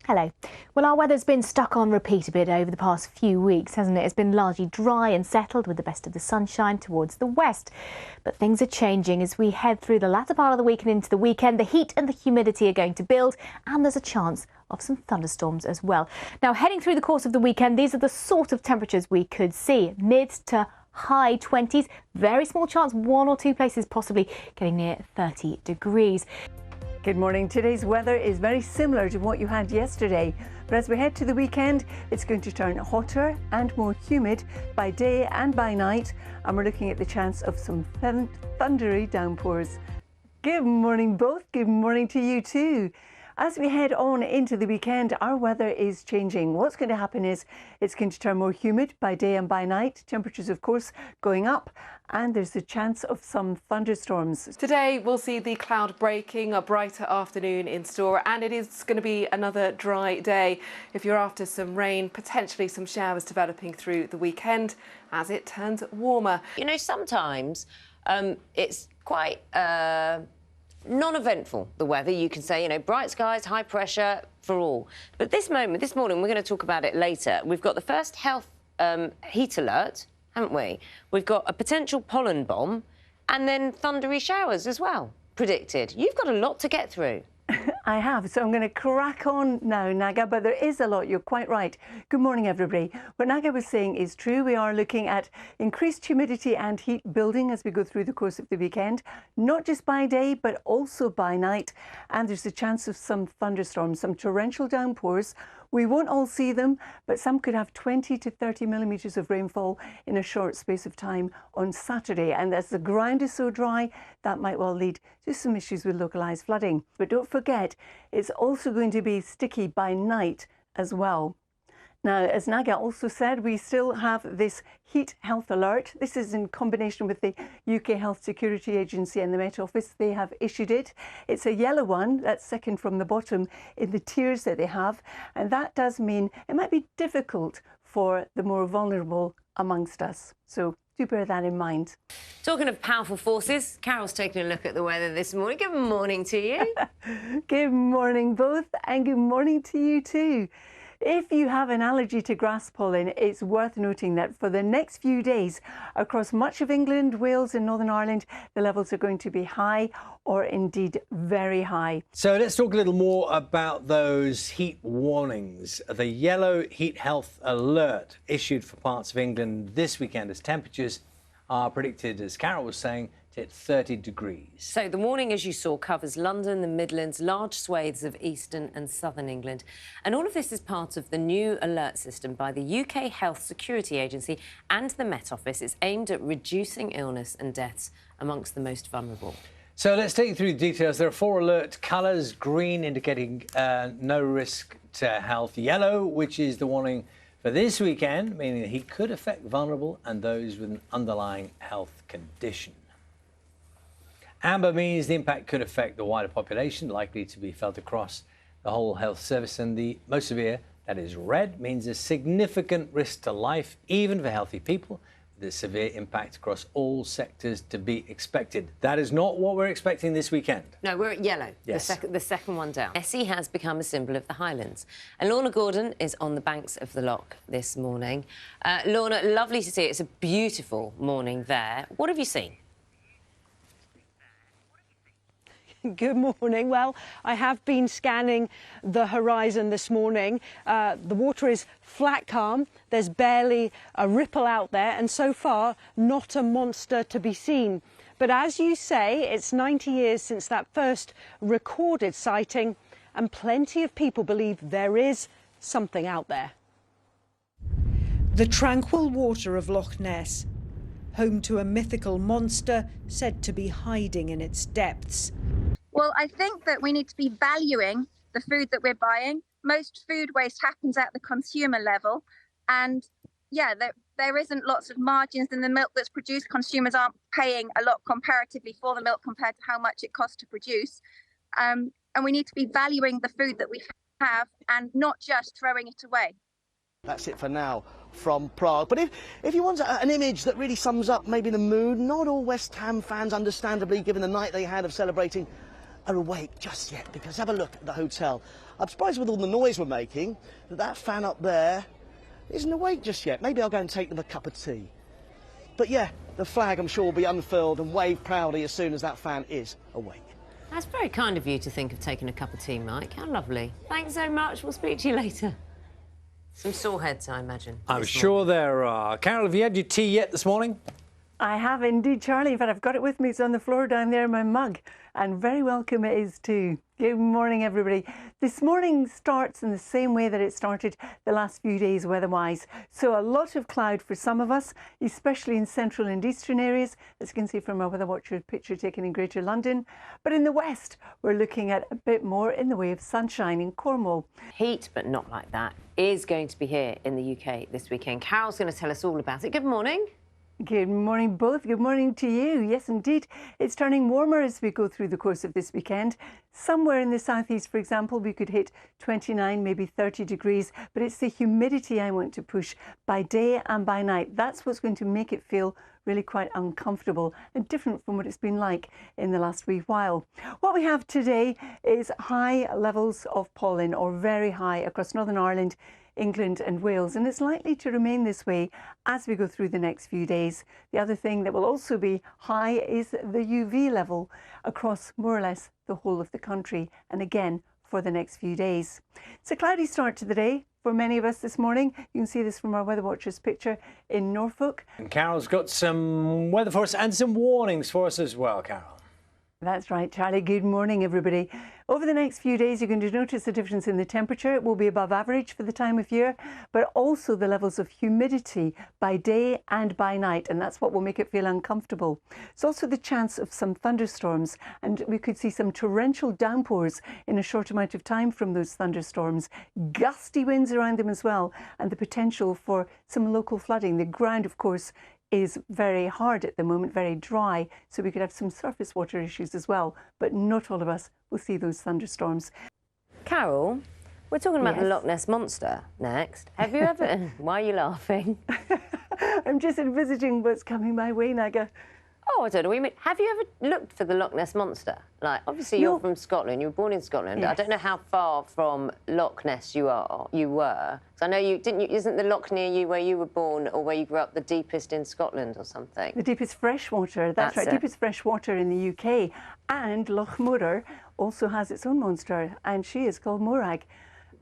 Hello. Well, our weather's been stuck on repeat a bit over the past few weeks, hasn't it? It's been largely dry and settled with the best of the sunshine towards the west. But things are changing as we head through the latter part of the week and into the weekend. The heat and the humidity are going to build, and there's a chance of some thunderstorms as well. Now, heading through the course of the weekend, these are the sort of temperatures we could see. Mid to high 20s. Very small chance, one or two places possibly getting near 30 degrees. Good morning. Today's weather is very similar to what you had yesterday, but as we head to the weekend, it's going to turn hotter and more humid by day and by night, and we're looking at the chance of some thundery downpours. Good morning both. Good morning to you too. As we head on into the weekend, our weather is changing. What's going to happen is it's going to turn more humid by day and by night. Temperatures, of course, going up, and there's a chance of some thunderstorms. Today we'll see the cloud breaking, a brighter afternoon in store, and it is going to be another dry day. If you're after some rain, potentially some showers developing through the weekend as it turns warmer. You know, sometimes it's quite non-eventful, the weather. You can say, you know, bright skies, high pressure for all. But this morning, we're going to talk about it later. We've got the first health heat alert, haven't we? We've got a potential pollen bomb and then thundery showers as well predicted. You've got a lot to get through. I have, so I'm going to crack on now, Naga, but there is a lot. You're quite right. Good morning, everybody. What Naga was saying is true. We are looking at increased humidity and heat building as we go through the course of the weekend, not just by day, but also by night. And there's a chance of some thunderstorms, some torrential downpours. We won't all see them, but some could have 20 to 30 millimetres of rainfall in a short space of time on Saturday. And as the ground is so dry, that might well lead to some issues with localised flooding. But don't forget, it's also going to be sticky by night as well. Now, as Naga also said, we still have this heat health alert. This is in combination with the UK Health Security Agency and the Met Office. They have issued it. It's a yellow one, that's second from the bottom in the tiers that they have. And that does mean it might be difficult for the more vulnerable amongst us. So do bear that in mind. Talking of powerful forces, Carol's taking a look at the weather this morning. Good morning to you. Good morning both, and good morning to you too. If you have an allergy to grass pollen, it's worth noting that for the next few days across much of England, Wales and Northern Ireland, the levels are going to be high or indeed very high. So let's talk a little more about those heat warnings. The yellow heat health alert issued for parts of England this weekend as temperatures are predicted, as Carol was saying, to hit 30 degrees. So the warning, as you saw, covers London, the Midlands, large swathes of eastern and southern England. And all of this is part of the new alert system by the UK Health Security Agency and the Met Office. It's aimed at reducing illness and deaths amongst the most vulnerable. So let's take you through the details. There are 4 alert colours: green indicating no risk to health, yellow, which is the warning for this weekend, meaning that heat could affect vulnerable and those with an underlying health condition. Amber means the impact could affect the wider population, likely to be felt across the whole health service. And the most severe, that is red, means a significant risk to life, even for healthy people, with a severe impact across all sectors to be expected. That is not what we're expecting this weekend. No, we're at yellow, yes. the second one down. Nessie has become a symbol of the Highlands. And Lorna Gordon is on the banks of the Loch this morning. Lorna, lovely to see. It's a beautiful morning there. What have you seen? Good morning. Well, I have been scanning the horizon this morning. The water is flat calm. There's barely a ripple out there, and so far not a monster to be seen. But as you say, it's 90 years since that first recorded sighting, and plenty of people believe there is something out there. The tranquil water of Loch Ness, home to a mythical monster said to be hiding in its depths. Well, I think that we need to be valuing the food that we're buying. Most food waste happens at the consumer level. And yeah, there isn't lots of margins in the milk that's produced. Consumers aren't paying a lot comparatively for the milk compared to how much it costs to produce. And we need to be valuing the food that we have and not just throwing it away. That's it for now from Prague. But if you want an image that really sums up maybe the mood, not all West Ham fans, understandably, given the night they had of celebrating, are awake just yet, because have a look at the hotel I'm surprised with all the noise we're making that fan up there isn't awake just yet. Maybe I'll go and take them a cup of tea. But yeah, the flag I'm sure will be unfurled and wave proudly as soon as that fan is awake. That's very kind of you to think of taking a cup of tea, Mike. How lovely. Thanks so much. We'll speak to you later. Some sore heads, I imagine. I'm sure there are. Carol, have you had your tea yet this morning? I have indeed, Charlie. In fact, I've got it with me. It's on the floor down there in my mug. And very welcome it is too. Good morning, everybody. This morning starts in the same way that it started the last few days weather-wise. So a lot of cloud for some of us, especially in central and eastern areas, as you can see from our Weather Watcher picture taken in Greater London. But in the west, we're looking at a bit more in the way of sunshine in Cornwall. Heat, but not like that, is going to be here in the UK this weekend. Carol's going to tell us all about it. Good morning. Good morning, both. Good morning to you. Yes, indeed. It's turning warmer as we go through the course of this weekend. Somewhere in the southeast, for example, we could hit 29, maybe 30 degrees, but it's the humidity I want to push by day and by night. That's what's going to make it feel really quite uncomfortable and different from what it's been like in the last wee while. What we have today is high levels of pollen, or very high, across Northern Ireland, England and Wales, and it's likely to remain this way as we go through the next few days. The other thing that will also be high is the UV level across more or less the whole of the country, and again for the next few days. It's a cloudy start to the day for many of us this morning. You can see this from our Weather Watchers picture in Norfolk. And Carol's got some weather for us and some warnings for us as well, Carol. That's right, Charlie. Good morning, everybody. Over the next few days, you're going to notice a difference in the temperature. It will be above average for the time of year, but also the levels of humidity by day and by night, and that's what will make it feel uncomfortable. It's also the chance of some thunderstorms, and we could see some torrential downpours in a short amount of time from those thunderstorms. Gusty winds around them as well, and the potential for some local flooding. The ground, of course, is very hard at the moment, very dry, so we could have some surface water issues as well, but not all of us will see those thunderstorms. Carol, we're talking about Yes. the Loch Ness Monster next. Have you ever... Why are you laughing? I'm just envisaging what's coming my way, Naga. Oh, I don't know what you mean. Have you ever looked for the Loch Ness Monster? Like, obviously you're from Scotland. You were born in Scotland. Yes. I don't know how far from Loch Ness you were. So I know isn't the Loch near you where you were born or where you grew up the deepest in Scotland or something? The deepest freshwater, that's right, it. deepest freshwater in the UK. And Loch Morar also has its own monster, and she is called Morag,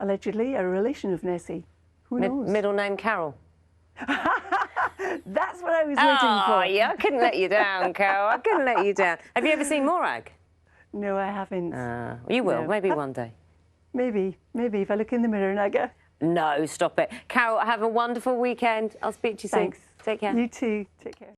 allegedly a relation of Nessie. Who knows? Middle name Carol. That's what I was waiting for. Oh, yeah, I couldn't let you down, Carol. I couldn't let you down. Have you ever seen Morag? No, I haven't. You will, No. maybe one day. Maybe if I look in the mirror, Naga. No, stop it. Carol, have a wonderful weekend. I'll speak to you soon. Thanks. Take care. You too. Take care.